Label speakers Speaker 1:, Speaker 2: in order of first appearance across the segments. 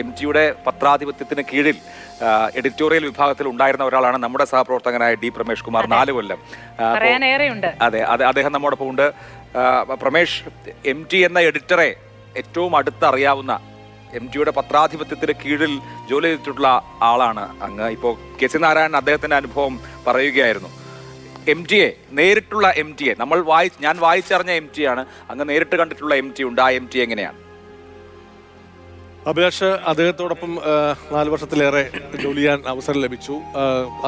Speaker 1: MTയുടെ പത്രാധിപത്യത്തിന് കീഴിൽ എഡിറ്റോറിയൽ വിഭാഗത്തിൽ ഉണ്ടായിരുന്ന ഒരാളാണ് നമ്മുടെ സഹപ്രവർത്തകനായ ഡി പ്രമേഷ് കുമാർ. 4 കൊല്ലം. അതെ, അദ്ദേഹം നമ്മോടൊപ്പം ഉണ്ട്. പ്രമേഷ്, MT എന്ന എഡിറ്ററെ ഏറ്റവും അടുത്തറിയാവുന്ന, MTയുടെ പത്രാധിപത്യത്തിന് കീഴിൽ ജോലി ചെയ്തിട്ടുള്ള ആളാണ് അങ്ങ്. ഇപ്പോൾ കെ സി നാരായണൻ അദ്ദേഹത്തിന്റെ അനുഭവം പറയുകയായിരുന്നു. MTയെ നേരിട്ടുള്ള MTയെ ഞാൻ വായിച്ചറിഞ്ഞ MTയാണ്, അങ്ങ് നേരിട്ട് കണ്ടിട്ടുള്ള MT ഉണ്ട്. ആ MT എങ്ങനെയാണ്?
Speaker 2: അഭിലാഷ്, അദ്ദേഹത്തോടൊപ്പം 4 വർഷത്തിലേറെ ജോലി ചെയ്യാൻ അവസരം ലഭിച്ചു.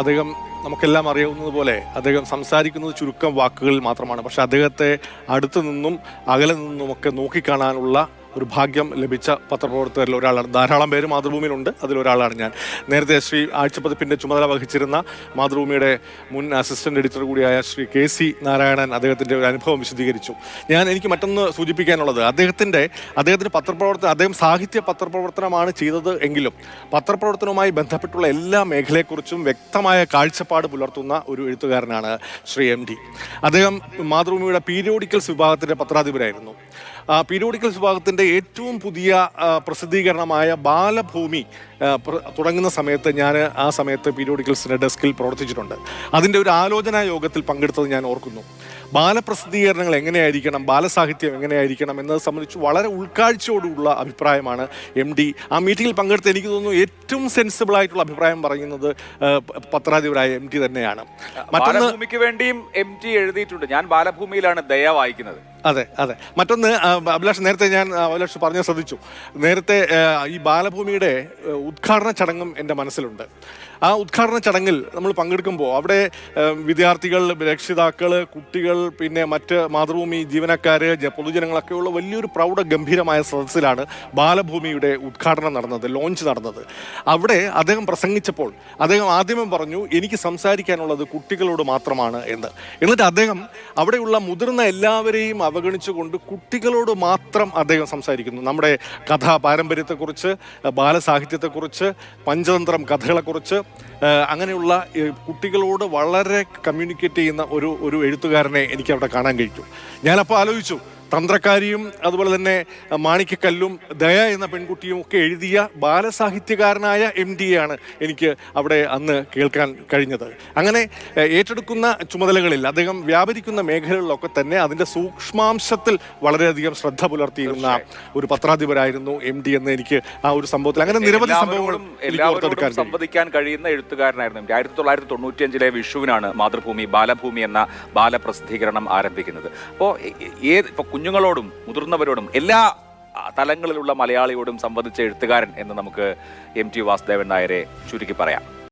Speaker 2: അദ്ദേഹം നമുക്കെല്ലാം അറിയാവുന്നത് പോലെ അദ്ദേഹം സംസാരിക്കുന്നത് ചുരുക്കം വാക്കുകളിൽ മാത്രമാണ്. പക്ഷെ അദ്ദേഹത്തെ അടുത്തു നിന്നും അകലെ നിന്നുമൊക്കെ നോക്കിക്കാണാനുള്ള ഒരു ഭാഗ്യം ലഭിച്ച പത്രപ്രവർത്തകരിൽ ഒരാളാണ്. ധാരാളം പേര് മാതൃഭൂമിയിലുണ്ട്, അതിലൊരാളാണ് ഞാൻ. നേരത്തെ ശ്രീ ആഴ്ചപ്പതിപ്പിൻ്റെ ചുമതല വഹിച്ചിരുന്ന മാതൃഭൂമിയുടെ മുൻ അസിസ്റ്റന്റ് എഡിറ്റർ കൂടിയായ ശ്രീ കെ സി നാരായണൻ അദ്ദേഹത്തിൻ്റെ ഒരു അനുഭവം വിശദീകരിച്ചു. എനിക്ക് മറ്റൊന്ന് സൂചിപ്പിക്കാനുള്ളത്, അദ്ദേഹത്തിൻ്റെ പത്രപ്രവർത്തനം, അദ്ദേഹം സാഹിത്യ പത്രപ്രവർത്തനമാണ് ചെയ്തത് എങ്കിലും പത്രപ്രവർത്തനവുമായി ബന്ധപ്പെട്ടുള്ള എല്ലാ മേഖലയെക്കുറിച്ചും വ്യക്തമായ കാഴ്ചപ്പാട് പുലർത്തുന്ന ഒരു എഴുത്തുകാരനാണ് ശ്രീ MT. അദ്ദേഹം മാതൃഭൂമിയുടെ പീരിയോഡിക്കൽസ് വിഭാഗത്തിൻ്റെ പത്രാധിപരായിരുന്നു. പീരിയോഡിക്കൽസ് വിഭാഗത്തിൻ്റെ ഏറ്റവും പുതിയ പ്രസിദ്ധീകരണമായ ബാലഭൂമി തുടങ്ങുന്ന സമയത്ത് ആ സമയത്ത് പീരിയോഡിക്കൽസിൻ്റെ ഡെസ്കിൽ പ്രവർത്തിച്ചിട്ടുണ്ട്. അതിൻ്റെ ഒരു ആലോചനാ യോഗത്തിൽ പങ്കെടുത്തത് ഞാൻ ഓർക്കുന്നു. ബാലപ്രസിദ്ധീകരണങ്ങൾ എങ്ങനെയായിരിക്കണം, ബാലസാഹിത്യം എങ്ങനെയായിരിക്കണം എന്നത് സംബന്ധിച്ച് വളരെ ഉൾക്കാഴ്ചയോടുള്ള അഭിപ്രായമാണ് MT. ആ മീറ്റിങ്ങിൽ പങ്കെടുത്ത് എനിക്ക് തോന്നുന്നു ഏറ്റവും സെൻസിബിൾ ആയിട്ടുള്ള അഭിപ്രായം പറയുന്നത് പത്രാധിപരായ MT തന്നെയാണ്.
Speaker 1: ബാലഭൂമിക്ക് വേണ്ടിയും MT എഴുതിയിട്ടുണ്ട്. ഞാൻ ബാലഭൂമിയിലാണ് ദയ വായിക്കുന്നത്.
Speaker 2: അതെ. മറ്റൊന്ന്, അഭിലാഷ്, നേരത്തെ ഞാൻ പറഞ്ഞ ശ്രദ്ധിച്ചു. നേരത്തെ ഈ ബാലഭൂമിയുടെ ഉദ്ഘാടന ചടങ്ങും എൻ്റെ മനസ്സിലുണ്ട്. ആ ഉദ്ഘാടന ചടങ്ങിൽ നമ്മൾ പങ്കെടുക്കുമ്പോൾ അവിടെ വിദ്യാർത്ഥികൾ, രക്ഷിതാക്കൾ, കുട്ടികൾ, പിന്നെ മറ്റ് മാതൃഭൂമി ജീവനക്കാർ, പൊതുജനങ്ങളൊക്കെയുള്ള വലിയൊരു പ്രൗഢഗംഭീരമായ സദസ്സിലാണ് ബാലഭൂമിയുടെ ഉദ്ഘാടനം നടന്നത്, ലോഞ്ച് നടന്നത്. അവിടെ അദ്ദേഹം പ്രസംഗിച്ചപ്പോൾ അദ്ദേഹം ആദ്യമേ പറഞ്ഞു, എനിക്ക് സംസാരിക്കാനുള്ളത് കുട്ടികളോട് മാത്രമാണ് എന്ന്. എന്നിട്ട് അദ്ദേഹം അവിടെയുള്ള മുതിർന്ന എല്ലാവരെയും അവഗണിച്ചുകൊണ്ട് കുട്ടികളോട് മാത്രം അദ്ദേഹം സംസാരിക്കുന്നു. നമ്മുടെ കഥാ പാരമ്പര്യത്തെക്കുറിച്ച്, ബാലസാഹിത്യത്തെക്കുറിച്ച്, പഞ്ചതന്ത്രം കഥകളെക്കുറിച്ച്, അങ്ങനെയുള്ള കുട്ടികളോട് വളരെ കമ്മ്യൂണിക്കേറ്റ് ചെയ്യുന്ന ഒരു എഴുത്തുകാരനെ എനിക്ക് അവിടെ കാണാൻ കഴിഞ്ഞു. ഞാനപ്പോൾ ആലോചിച്ചു, തന്ത്രക്കാരിയും അതുപോലെ തന്നെ മാണിക്കക്കല്ലും ദയ എന്ന പെൺകുട്ടിയും ഒക്കെ എഴുതിയ ബാലസാഹിത്യകാരനായ MTയാണ് എനിക്ക് അവിടെ അന്ന് കേൾക്കാൻ കഴിഞ്ഞത്. അങ്ങനെ ഏറ്റെടുക്കുന്ന ചുമതലകളിൽ അദ്ദേഹം വ്യാപരിക്കുന്ന മേഖലകളിലൊക്കെ തന്നെ അതിൻ്റെ സൂക്ഷ്മാംശത്തിൽ വളരെയധികം ശ്രദ്ധ പുലർത്തിയിരുന്ന ഒരു പത്രാധിപരായിരുന്നു MT എന്ന് എനിക്ക് ആ ഒരു സംഭവത്തിൽ, അങ്ങനെ നിരവധി സംഭവങ്ങളും
Speaker 1: സംവദിക്കാൻ കഴിയുന്ന എഴുത്തുകാരനായിരുന്നു MT. 1995 വിഷുവിനാണ് മാതൃഭൂമി ബാലഭൂമി എന്ന ബാലപ്രസിദ്ധീകരണം ആരംഭിക്കുന്നത്. അപ്പോൾ കുഞ്ഞുങ്ങളോടും മുതിർന്നവരോടും എല്ലാ തലങ്ങളിലുള്ള മലയാളിയോടും സംവദിച്ച എഴുത്തുകാരൻ എന്ന് നമുക്ക് MT വാസുദേവൻ നായരെ ചുരുക്കി പറയാം.